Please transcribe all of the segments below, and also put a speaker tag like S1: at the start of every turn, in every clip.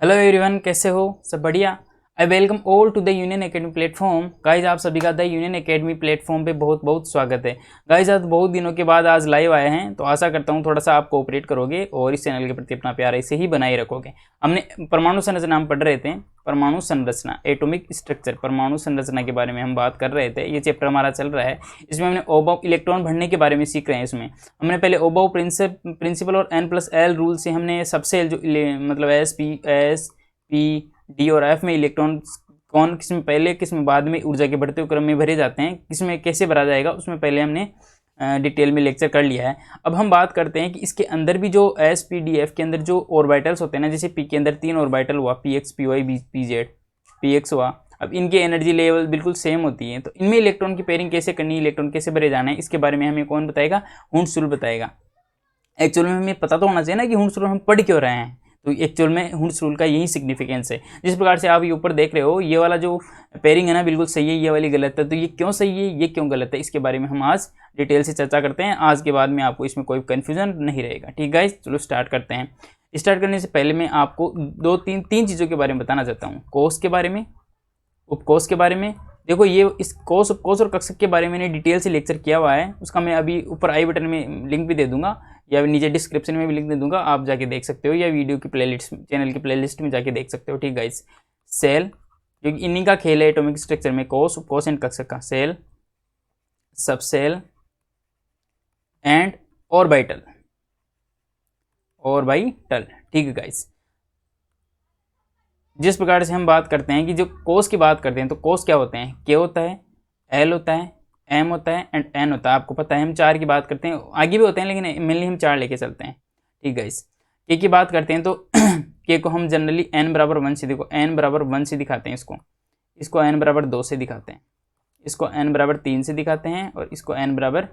S1: Hello everyone, कैसे हो? सब बढ़िया। I welcome all to the Union Academy platform. Guys, आप सभी का द यूनियन एकेडमी प्लेटफॉर्म पे बहुत बहुत स्वागत है। गाइज, आज बहुत दिनों के बाद आज लाइव आए हैं, तो आशा करता हूँ थोड़ा सा आप कोऑपरेट करोगे और इस चैनल के प्रति अपना प्यार ऐसे ही बनाए रखोगे। हमने परमाणु संरचना हम पढ़ रहे थे, परमाणु संरचना, एटॉमिक स्ट्रक्चर, परमाणु संरचना के बारे में हम बात कर रहे थे। ये चैप्टर हमारा चल रहा है। इसमें हमने ओबाव इलेक्ट्रॉन भरने के बारे में सीख रहे हैं। इसमें हमने पहले ओबाव प्रिंसिपल और N+L रूल से हमने सबसे जो मतलब पी, डी और एफ में इलेक्ट्रॉन कौन किस में पहले किस में बाद में ऊर्जा के बढ़ते हुए क्रम में भरे जाते हैं, किस में कैसे भरा जाएगा, उसमें पहले हमने डिटेल में लेक्चर कर लिया है। अब हम बात करते हैं कि इसके अंदर भी जो एस पी डी एफ के अंदर जो ऑर्बिटल्स होते हैं ना, जैसे पी के अंदर 3 ऑर्बिटल हुआ, P x, P Y, P Z, P X हुआ। अब इनकी एनर्जी लेवल बिल्कुल सेम होती है, तो इनमें इलेक्ट्रॉन की पेयरिंग कैसे करनी है, इलेक्ट्रॉन कैसे भरे जाना है, इसके बारे में हमें कौन बताएगा? हुंसुल बताएगा। एक्चुअल में हमें पता तो होना चाहिए ना कि हुंस रूल हम पढ़ क्यों रहे हैं। तो एक्चुअल में हुंस रूल का यही सिग्निफिकेंस है। जिस प्रकार से आप ये ऊपर देख रहे हो, ये वाला जो पेयरिंग है ना बिल्कुल सही है, ये वाली गलत है। तो ये क्यों सही है, ये क्यों गलत है, इसके बारे में हम आज डिटेल से चर्चा करते हैं। आज के बाद में आपको इसमें कोई कन्फ्यूजन नहीं रहेगा। ठीक गाइस, चलो स्टार्ट करते हैं। स्टार्ट करने से पहले मैं आपको तीन चीज़ों के बारे में बताना चाहता हूँ। कोष के बारे में, उपकोष के बारे में। देखो, ये इस कोष, उपकोष और कक्षक के बारे में मैंने डिटेल से लेक्चर किया हुआ है। उसका मैं अभी ऊपर आई बटन में लिंक भी दे दूंगा, या नीचे डिस्क्रिप्शन में भी लिंक दे दूंगा, आप जाके देख सकते हो, या वीडियो की प्लेलिस्ट, चैनल की प्लेलिस्ट में जाके देख सकते हो। ठीक गाइस, सेल, जो कि इन्हीं का खेल है एटॉमिक स्ट्रक्चर में, कोष, उपकोष एंड कक्षक का। Cell, subcell and orbital. ठीक है गाइस, जिस प्रकार से हम बात करते हैं कि जो कोष की बात करते हैं, तो कोष क्या होते हैं? के होता है, एल होता है, एम होता है एंड एन होता है। आपको पता है हम 4 की बात करते हैं, आगे भी होते हैं लेकिन मेनली हम 4 लेके चलते हैं। ठीक है गाइस, के की बात करते हैं तो के को हम जनरली n बराबर 1 से, देखो n बराबर 1 से दिखाते हैं, इसको n बराबर 2 से दिखाते हैं, इसको n बराबर 3 से दिखाते हैं, और इसको n बराबर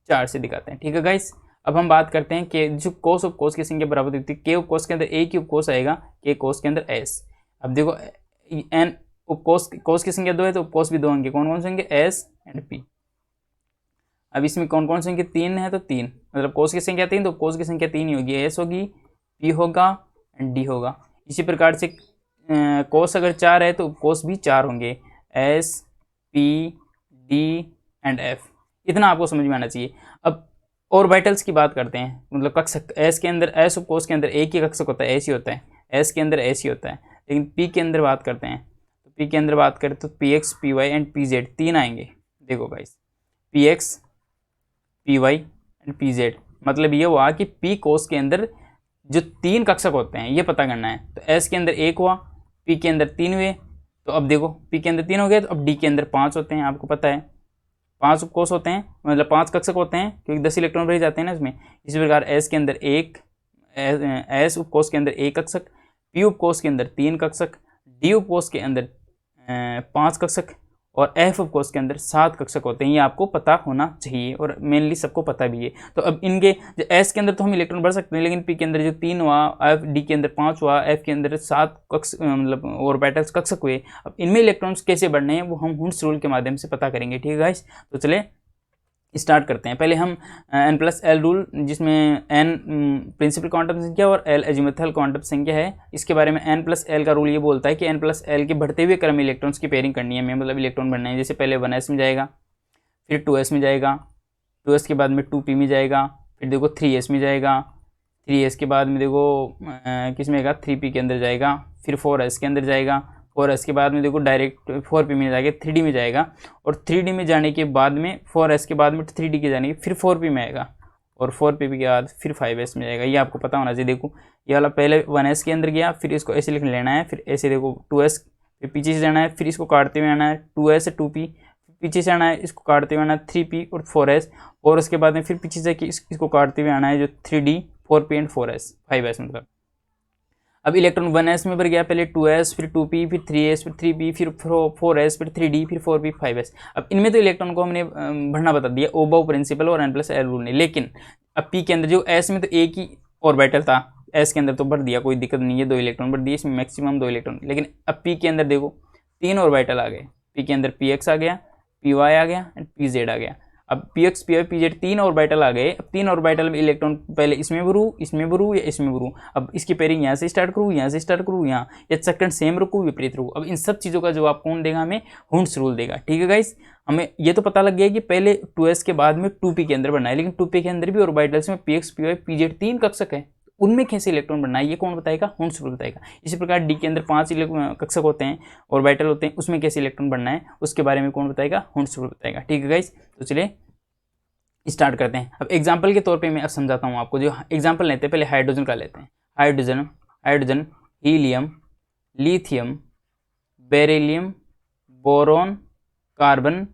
S1: 4 से दिखाते हैं। ठीक है गाइस, अब हम बात करते हैं कि जो कोष उपकोष की संख्या बराबर होती है, के उपकोष के अंदर एक ही उपकोष आएगा, के कोष के अंदर एस। अब देखो, एन उपकोष, कोष की संख्या 2 है तो उपकोष भी 2 होंगे। कौन कौन से होंगे? S and P. अब इसमें कौन कौन से होंगे? 3 है तो 3, मतलब कोष की संख्या 3 तो उपकोष की संख्या 3 ही होगी। एस होगी, पी होगा एंड डी होगा। इसी प्रकार से कोष अगर 4 है तो उपकोष भी 4 होंगे, S, P, D and F. इतना आपको समझ में आना चाहिए। अब ऑर्बिटल्स की बात करते हैं, मतलब कक्षक। एस के अंदर, एस उपकोष के अंदर एक ही कक्षक होता है, ऐसी होता है, एस के अंदर ऐसी होता है। लेकिन पी के अंदर बात करते हैं, तो पी के अंदर बात करें तो P x, P Y and P Z 3 आएंगे। देखो guys, P x, P Y and P Z, मतलब ये हुआ कि पी कोष के अंदर जो 3 कक्षक होते हैं ये पता करना है। तो एस के अंदर 1 हुआ, पी के अंदर 3 हुए, तो अब देखो पी के अंदर 3 हो गए, तो अब डी के अंदर 5 होते हैं। आपको पता है 5 उपकोष होते हैं, मतलब 5 कक्षक होते हैं, क्योंकि 10 इलेक्ट्रॉन भरे जाते हैं ना इसमें। इसी प्रकार एस के अंदर एस उपकोष के अंदर 1 कक्षक, पी उपकोष के अंदर 3 कक्षक, डी उपकोष के अंदर 5 कक्षक, और एफ उपकोष के अंदर 7 कक्षक होते हैं। ये आपको पता होना चाहिए, और मेनली सबको पता भी है। तो अब इनके एस के अंदर तो हम इलेक्ट्रॉन भर सकते हैं, लेकिन पी के अंदर जो 3 हुआ, एफ, डी के अंदर 5 हुआ, एफ के अंदर 7 मतलब ऑर्बिटल्स कक्षक हुए। अब इनमें इलेक्ट्रॉन्स कैसे बढ़ने हैं वो हम हुंस रूल के माध्यम से पता करेंगे। ठीक है गाइस, तो चले स्टार्ट करते हैं। पहले हम N+L रूल, जिसमें N प्रिंसिपल क्वांटम संख्या और L एजिमुथल क्वांटम संख्या है, इसके बारे में N+L का रूल ये बोलता है कि N+L के बढ़ते हुए क्रम में इलेक्ट्रॉन्स की पेयरिंग करनी है हमें, मतलब इलेक्ट्रॉन बढ़ना है। जैसे पहले 1s में जाएगा, फिर 2s में जाएगा, 2s के बाद में 2p में जाएगा, फिर देखो 3s में जाएगा, 3s के बाद में देखो किस में आएगा, 3p के अंदर जाएगा, फिर 4s के अंदर जाएगा, और इसके बाद में देखो डायरेक्ट 4p में जाएगा, 3d में जाएगा, और 3d में जाने के बाद में 4s के बाद में 3d के जाने के फिर 4p में आएगा, और 4p के बाद फिर 5s में जाएगा। ये आपको पता होना चाहिए। देखो ये वाला पहले 1s के अंदर गया, फिर इसको ऐसे लिख लेना है, फिर ऐसे देखो 2s, फिर पीछे से जाना है, फिर इसको काटते हुए आना है 2s से 2p, पीछे से आना है, इसको काटते हुए आना है 3p और 4s, और उसके बाद में फिर पीछे से इसको काटते हुए आना है जो 3d, 4p and 4s, 5s मतलब। अब इलेक्ट्रॉन 1s में भर गया, पहले 2s, फिर 2p, फिर 3s, फिर 3p, फिर 4s, फिर 3d, फिर 4p, 5s। अब इनमें तो इलेक्ट्रॉन को हमने भरना बता दिया ओबाव प्रिंसिपल और N+L रूल ने। लेकिन अब p के अंदर जो s में तो एक ही ऑर्बिटल था, s के अंदर तो भर दिया, कोई दिक्कत नहीं है, 2 इलेक्ट्रॉन भर दिए, इसमें मैक्सिमम 2 इलेक्ट्रॉन। लेकिन अब p के अंदर देखो 3 ऑर्बिटल आ गए, p के अंदर px आ गया, py आ गया एंड pz आ गया। अब p x P Y P Z 3 orbital आ गए। अब 3 ऑर्बिटल में इलेक्ट्रॉन पहले इसमें भरूँ, इसमें भरूँ या इसमें भरूँ। अब इसकी पेयरिंग यहाँ से स्टार्ट करूँ, यहाँ से स्टार्ट करूँ, यहाँ या सेकंड सेम रखूँ, विपरीत रखूँ। अब इन सब चीज़ों का जवाब कौन देगा हमें? हुंड्स रूल देगा। ठीक है गाइस, हमें ये तो पता लग गया कि पहले 2s के बाद में 2p के अंदर बनना है, लेकिन 2p के अंदर भी ऑर्बिटल्स में px py pz 3 कक्षक है, उनमें कैसे इलेक्ट्रॉन बनना है ये कौन बताएगा? हुंड्स रूल बताएगा। इसी प्रकार डी के अंदर 5 कक्षक होते हैं, ऑर्बिटल होते हैं, उसमें कैसे इलेक्ट्रॉन बनना है उसके बारे में कौन बताएगा? हुंड्स रूल बताएगा। ठीक है गाइस, तो चलिए स्टार्ट करते हैं। अब एग्जाम्पल के तौर पे मैं अब समझाता हूँ आपको। जो एग्जाम्पल लेते हैं, पहले हाइड्रोजन का लेते हैं। Hydrogen, helium, lithium, beryllium, boron, carbon,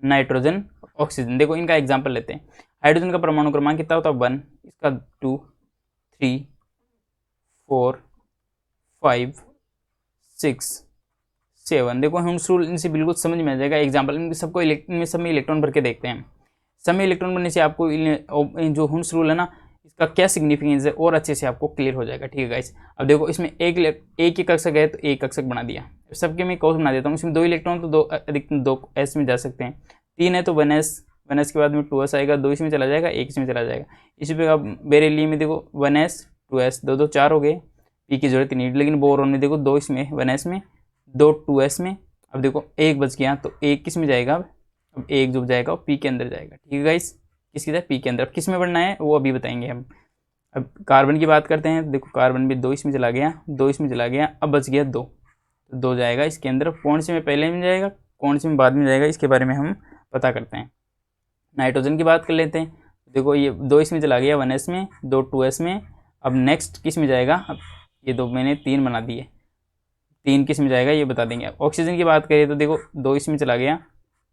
S1: nitrogen, oxygen. देखो इनका एग्जाम्पल लेते हैं। हाइड्रोजन का परमाणु क्रमांक कितना होता है? 1, इसका 2, 3, 4, 5, 6, 7। देखो हुंड्स रूल इनसे बिल्कुल समझ में आ जाएगा। एग्जाम्पल इनके सबको इनमें सब में इलेक्ट्रॉन भर के देखते हैं। सब में इलेक्ट्रॉन बनने से आपको जो हुंड्स रूल है ना, इसका क्या सिग्निफिकेंस है और अच्छे से आपको क्लियर हो जाएगा। ठीक है गाइस, अब देखो इसमें एक ही कक्षक है तो एक कक्षक बना दिया। सबके मैं कॉस बना देता हूँ। इसमें 2 इलेक्ट्रॉन तो 2 अधिकतम 2 s में जा सकते हैं। 3 है तो 1s, 1s के बाद में 2s आएगा, 2 इसमें चला जाएगा, 1 इसमें चला जाएगा। इसी पे अब बेरिलियम में देखो 1s 2s, 2 2 4 हो गए, पी की जरूरत नहीं। लेकिन बोरॉन में देखो 2 इसमें 1s में, 2 2s में। अब देखो 1 बच गया तो 1 किस में जाएगा? अब 1 जो जाएगा वो पी के अंदर जाएगा। ठीक है गाइस, किसकी तरह? पी के अंदर। अब किस में बढ़ना है वो अभी बताएंगे हम। अब कार्बन की बात करते हैं। देखो कार्बन भी 2 इसमें चला गया, 2 इसमें चला गया, अब बच गया 2, तो 2 जाएगा इसके अंदर। कौन से में पहले में जाएगा, कौन से में बाद में जाएगा, इसके बारे में हम पता करते हैं। नाइट्रोजन की बात कर लेते हैं। देखो ये 2 इसमें चला गया, 1s में, 2 2s में। अब नेक्स्ट किस में जाएगा? अब ये 2 मैंने 3 बना दिए, 3 किस में जाएगा ये बता देंगे। अब ऑक्सीजन की बात करें तो देखो 2 इसमें चला गया,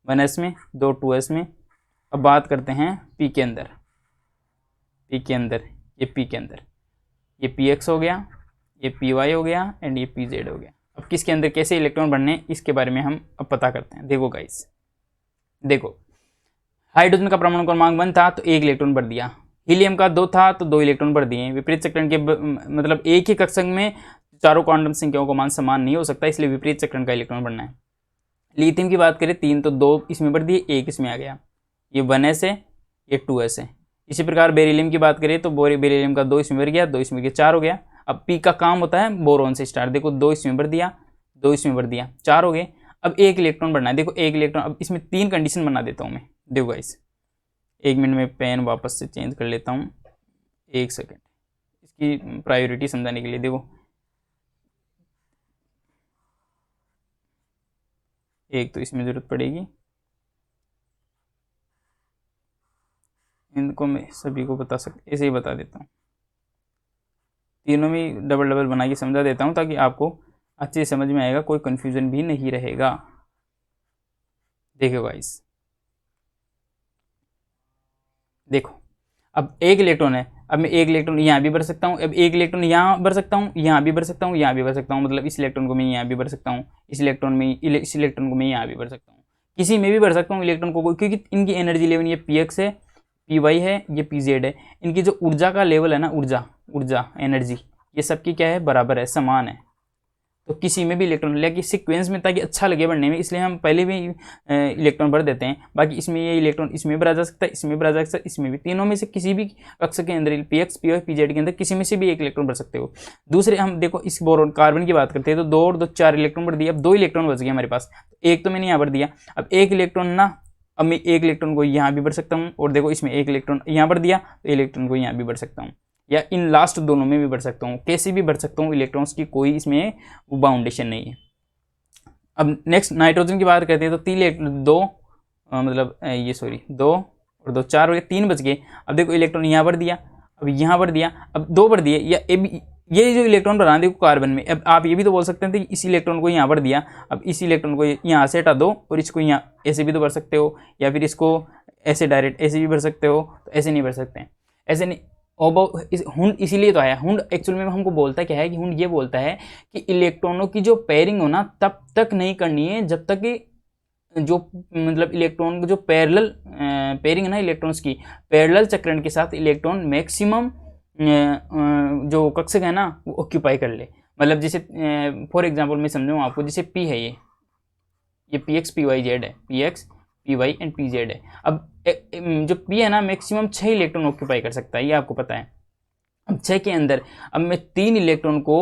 S1: 1s में, 2 2s में। अब बात करते हैं पी के अंदर। पी के अंदर, ये पी के अंदर, ये पी एक्स हो गया, ये पी वाई हो गया एंड ये पी जेड हो गया। अब किसके अंदर कैसे इलेक्ट्रॉन बनने इसके बारे में हम अब पता करते हैं। देखो गाइस, देखो हाइड्रोजन का परमाणु क्रमांक 1 था तो 1 इलेक्ट्रॉन भर दिया। हीलियम का 2 था तो 2 इलेक्ट्रॉन भर दिए। विपरीत चक्रण के मतलब एक ही कक्षक में चारों क्वांटम संख्याओं का मान समान नहीं हो सकता, इसलिए विपरीत चक्रण का इलेक्ट्रॉन बनना है। लिथियम की बात करें 3 तो 2 इसमें भर दिए, 1 इसमें आ गया। ये 1s है, ये 2s है। इसी प्रकार बेरिलियम की बात करें तो बेरिलियम का 2 इसमें भर गया, 2 इसमें गया, 4 हो गया। अब पी का काम होता है बोरॉन से स्टार्ट। देखो 2 इसमें भर दिया, 2 इसमें भर दिया, 4 हो गए। अब 1 इलेक्ट्रॉन बनना है। देखो 1 इलेक्ट्रॉन, अब इसमें 3 कंडीशन बना देता हूँ मैं। देखो गाइस, 1 मिनट में पेन वापस से चेंज कर लेता हूँ, 1 सेकेंड, इसकी प्रायोरिटी समझाने के लिए। देखो 1 तो इसमें ज़रूरत पड़ेगी, इनको मैं सभी को बता ऐसे ही बता देता हूँ। तीनों में डबल डबल बना के समझा देता हूँ ताकि आपको अच्छे समझ में आएगा, कोई कन्फ्यूजन भी नहीं रहेगा। देखो गाइस, देखो अब 1 इलेक्ट्रॉन है। अब मैं 1 इलेक्ट्रॉन यहाँ भी भर सकता हूँ, अब 1 इलेक्ट्रॉन यहाँ भर सकता हूँ, यहाँ भी भर सकता हूँ, यहाँ भी भर सकता हूँ। मतलब इस इलेक्ट्रॉन को मैं यहाँ भी भर सकता हूँ, इस इलेक्ट्रॉन को मैं यहाँ भी भर सकता हूँ, किसी में भी भर सकता हूँ इलेक्ट्रॉन को, क्योंकि इनकी एनर्जी लेवल ये पी एक्स है, पी वाई है, ये पी जेड है। इनकी जो ऊर्जा का लेवल है ना, ऊर्जा एनर्जी, ये सबकी क्या है? बराबर है, समान है। तो किसी में भी इलेक्ट्रॉन लेकिन सीक्वेंस में, ताकि अच्छा लगे बढ़ने में, इसलिए हम पहले भी इलेक्ट्रॉन भर देते हैं। बाकी इसमें ये इलेक्ट्रॉन इसमें भरा जा सकता है, इसमें भरा जा सकता है, इसमें भी। तीनों में से किसी भी कक्षक के अंदर P x, P Y, P Z के अंदर किसी में से भी 1 इलेक्ट्रॉन भर सकते हो। दूसरे हम देखो इस बोरॉन कार्बन की बात करते हैं तो 2 और 2 4 इलेक्ट्रॉन भर दिया। अब 2 इलेक्ट्रॉन बच गए हमारे पास, 1 तो मैंने यहाँ भर दिया। अब 1 इलेक्ट्रॉन ना, अब मैं 1 इलेक्ट्रॉन को यहाँ भी भर सकता हूँ, और देखो इसमें 1 इलेक्ट्रॉन यहाँ भर दिया तो इलेक्ट्रॉन को यहाँ भी भर सकता हूँ, या इन लास्ट दोनों में भी भर सकता हूँ, कैसे भी भर सकता हूँ। इलेक्ट्रॉन्स की कोई इसमें बाउंडेशन नहीं है। अब नेक्स्ट नाइट्रोजन की बात करते हैं तो 2 और 2 4 हो गए, 3 बच गए। अब देखो इलेक्ट्रॉन यहाँ भर दिया, अब यहाँ भर दिया, अब 2 भर दिए। या ये जो इलेक्ट्रॉन भरा देखो कार्बन में, अब आप ये भी तो बोल सकते हैं इस इलेक्ट्रॉन को यहाँ भर दिया, अब इस इलेक्ट्रॉन को यहाँ से हटा दो और इसको यहाँ ऐसे भी तो भर सकते हो, या फिर इसको ऐसे डायरेक्ट ऐसे भी भर सकते हो। तो ऐसे नहीं भर सकते हैं, ऐसे नहीं। हुंड इसीलिए तो आया। हुंड एक्चुअल में हमको बोलता क्या है कि हुंड ये बोलता है कि इलेक्ट्रॉनों की जो पेयरिंग हो ना, तब तक नहीं करनी है जब तक कि जो मतलब इलेक्ट्रॉन को जो पैरेलल पेयरिंग है ना, इलेक्ट्रॉन्स की पैरेलल चक्रण के साथ इलेक्ट्रॉन मैक्सिमम जो कक्षक है ना वो ऑक्यूपाई कर ले। मतलब जैसे फॉर एग्जांपल मैं समझाऊँ आपको, जैसे पी है, ये p x P y z है, p x P Y and P z है। अब जो पी है ना मैक्सिमम 6 इलेक्ट्रॉन ऑक्यूपाई कर सकता है, ये आपको पता है। अब 6 के अंदर अब मैं 3 इलेक्ट्रॉन को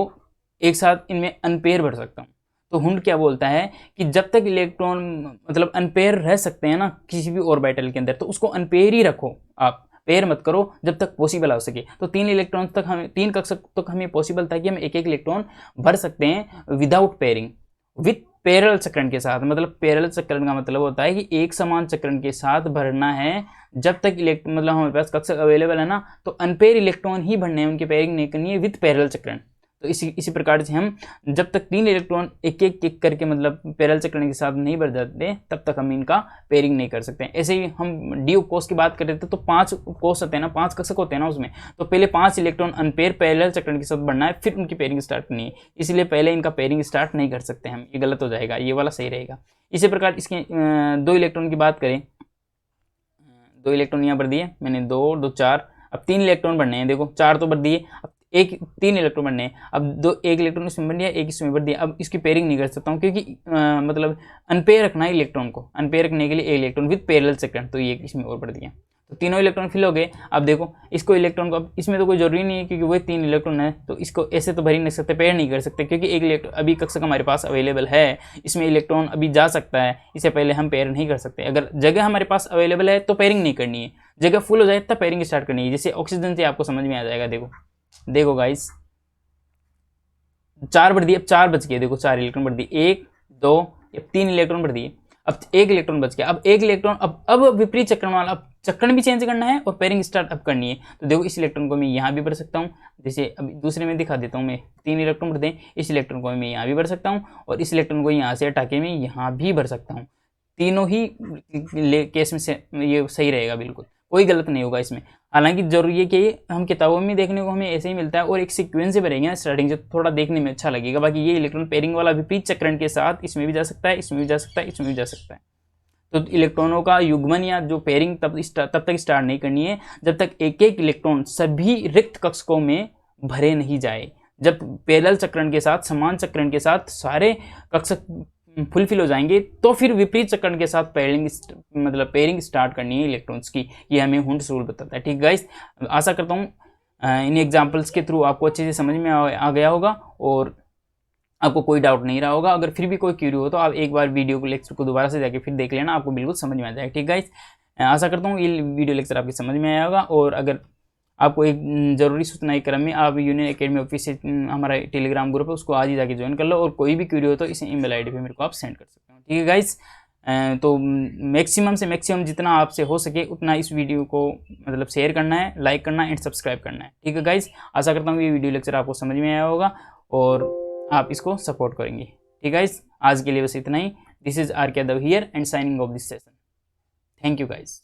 S1: एक साथ इनमें अनपेयर भर सकता हूँ। तो हुंड क्या बोलता है कि जब तक इलेक्ट्रॉन मतलब अनपेयर रह सकते हैं ना किसी भी ऑर्बिटल के अंदर, तो उसको अनपेयर ही रखो, आप पेयर मत करो जब तक पॉसिबल हो सके। तो 3 इलेक्ट्रॉन तक हमें 3 कक्षक तक हमें पॉसिबल था कि हम एक एक इलेक्ट्रॉन भर सकते हैं विदाउट पेयरिंग, विथ पैरेलल चक्रण के साथ। मतलब पैरेलल चक्रण का मतलब होता है कि एक समान चक्रण के साथ भरना है जब तक मतलब हमारे पास कक्षक अवेलेबल है ना, तो अनपेयर इलेक्ट्रॉन ही भरने हैं, उनकी पेयरिंग नहीं करनी है विथ पैरेलल चक्रण। तो इसी प्रकार से हम जब तक 3 इलेक्ट्रॉन एक एक करके मतलब पैरेलल चक्रण के साथ नहीं भर जाते तब तक हम इनका पेयरिंग नहीं कर सकते। ऐसे ही हम डी कोष की बात कर रहे थे तो 5 कोष होते हैं ना, 5 कक्षक होते हैं ना उसमें, तो पहले 5 इलेक्ट्रॉन अनपेयर पैरेलल चक्रण के साथ बढ़ना है, फिर उनकी पेयरिंग स्टार्ट करनी है। इसलिए पहले इनका पेयरिंग स्टार्ट नहीं कर सकते हम, ये गलत हो जाएगा, ये वाला सही रहेगा। इसी प्रकार इसके 2 इलेक्ट्रॉन की बात करें, 2 इलेक्ट्रॉन यहाँ भर दिए मैंने, 2 2 4, अब 3 इलेक्ट्रॉन बढ़ने हैं, देखो 4 तो भर दिए, अब 3 इलेक्ट्रॉन बढ़ने हैं, अब 1 इलेक्ट्रॉन इसमें बढ़ दिया, 1 इसमें बढ़ दिया। अब इसकी पेयरिंग नहीं कर सकता हूँ क्योंकि मतलब अनपेयर रखना है इलेक्ट्रॉन को, अनपेयर रखने के लिए 1 इलेक्ट्रॉन विद पैरेलल चक्रण, तो ये इसमें और बढ़ दिया, तो तीनों इलेक्ट्रॉन फिल हो गए। अब देखो इसको इलेक्ट्रॉन को, अब इसमें तो कोई जरूरी नहीं है क्योंकि वही 3 इलेक्ट्रॉन है, तो इसको ऐसे तो भर ही नहीं सकते, पेयर नहीं कर सकते क्योंकि एक इलेक्ट्रॉन अभी कक्षक हमारे पास अवेलेबल है, इसमें इलेक्ट्रॉन अभी जा सकता है, इससे पहले हम पेयर नहीं कर सकते। अगर जगह हमारे पास अवेलेबल है तो पेयरिंग नहीं करनी है, जगह फुल हो जाए तब पेयरिंग स्टार्ट करनी है। जैसे ऑक्सीजन से आपको समझ में आ जाएगा, देखो गाइस 4 बढ़ दिए, अब 4 बच गए, देखो 4 इलेक्ट्रॉन बढ़ दिए, 1 2 3 इलेक्ट्रॉन बढ़ दिए, अब 1 इलेक्ट्रॉन बच गया। अब 1 इलेक्ट्रॉन अब विपरीत चक्रण वाला, अब चक्रण भी चेंज करना है और पेयरिंग स्टार्ट अब करनी है। तो देखो इस इलेक्ट्रॉन को मैं यहाँ भी भर सकता हूँ, जैसे अभी दूसरे में दिखा देता हूँ मैं, 3 इलेक्ट्रॉन भर दें, इस इलेक्ट्रॉन को मैं यहाँ भी भर सकता हूँ और इस इलेक्ट्रॉन को यहाँ से हटा के मैं यहाँ भी भर सकता हूँ। तीनों ही केस में से ये सही रहेगा, बिल्कुल कोई गलत नहीं होगा इसमें। हालांकि जरूरी है कि हम किताबों में देखने को हमें ऐसे ही मिलता है और एक सीक्वेंस से भरेंगे स्टार्टिंग से, थोड़ा देखने में अच्छा लगेगा। बाकी ये इलेक्ट्रॉन पेयरिंग वाला विपरीत चक्रण के साथ इसमें भी जा सकता है, इसमें भी जा सकता है, इसमें भी जा सकता है। तो इलेक्ट्रॉनों का युग्मन या जो पेयरिंग तब तक स्टार्ट नहीं करनी है जब तक एक एक इलेक्ट्रॉन सभी रिक्त कक्षकों में भरे नहीं जाए। जब पैरेलल चक्रण के साथ, समान चक्रण के साथ सारे कक्षक फुलफिल हो जाएंगे तो फिर विपरीत चक्रण के साथ पेयरिंग स्टार्ट करनी है इलेक्ट्रॉन्स की। ये हमें हुंड्स रूल बताता है। ठीक गाइस, आशा करता हूँ इन एग्जाम्पल्स के थ्रू आपको अच्छे से समझ में आ गया होगा और आपको कोई डाउट नहीं रहा होगा। अगर फिर भी कोई क्यूरी हो तो आप एक बार वीडियो को लेक्चर को दोबारा से जाके फिर देख लेना, आपको बिल्कुल समझ में आ जाएगा। ठीक गाइस, आशा करता हूँ ये वीडियो लेक्चर आपकी समझ में आया होगा। और अगर आपको एक जरूरी सूचना के क्रम में आप यूनियन एकेडमी ऑफिस से हमारा टेलीग्राम ग्रुप है उसको आज ही जाके ज्वाइन कर लो और कोई भी क्यूरी हो तो इस ईमेल आईडी पे मेरे को आप सेंड कर सकते हो। ठीक है गाइस, तो मैक्सिमम से मैक्सिमम जितना आपसे हो सके उतना इस वीडियो को मतलब शेयर करना है, लाइक करना है एंड सब्सक्राइब करना है। ठीक है गाइस, आशा करता हूँ ये वीडियो लेक्चर आपको समझ में आया होगा और आप इसको सपोर्ट करेंगे। ठीक गाइस, आज के लिए बस इतना ही। दिस इज आर के Yadav here and signing off this session. Thank you guys.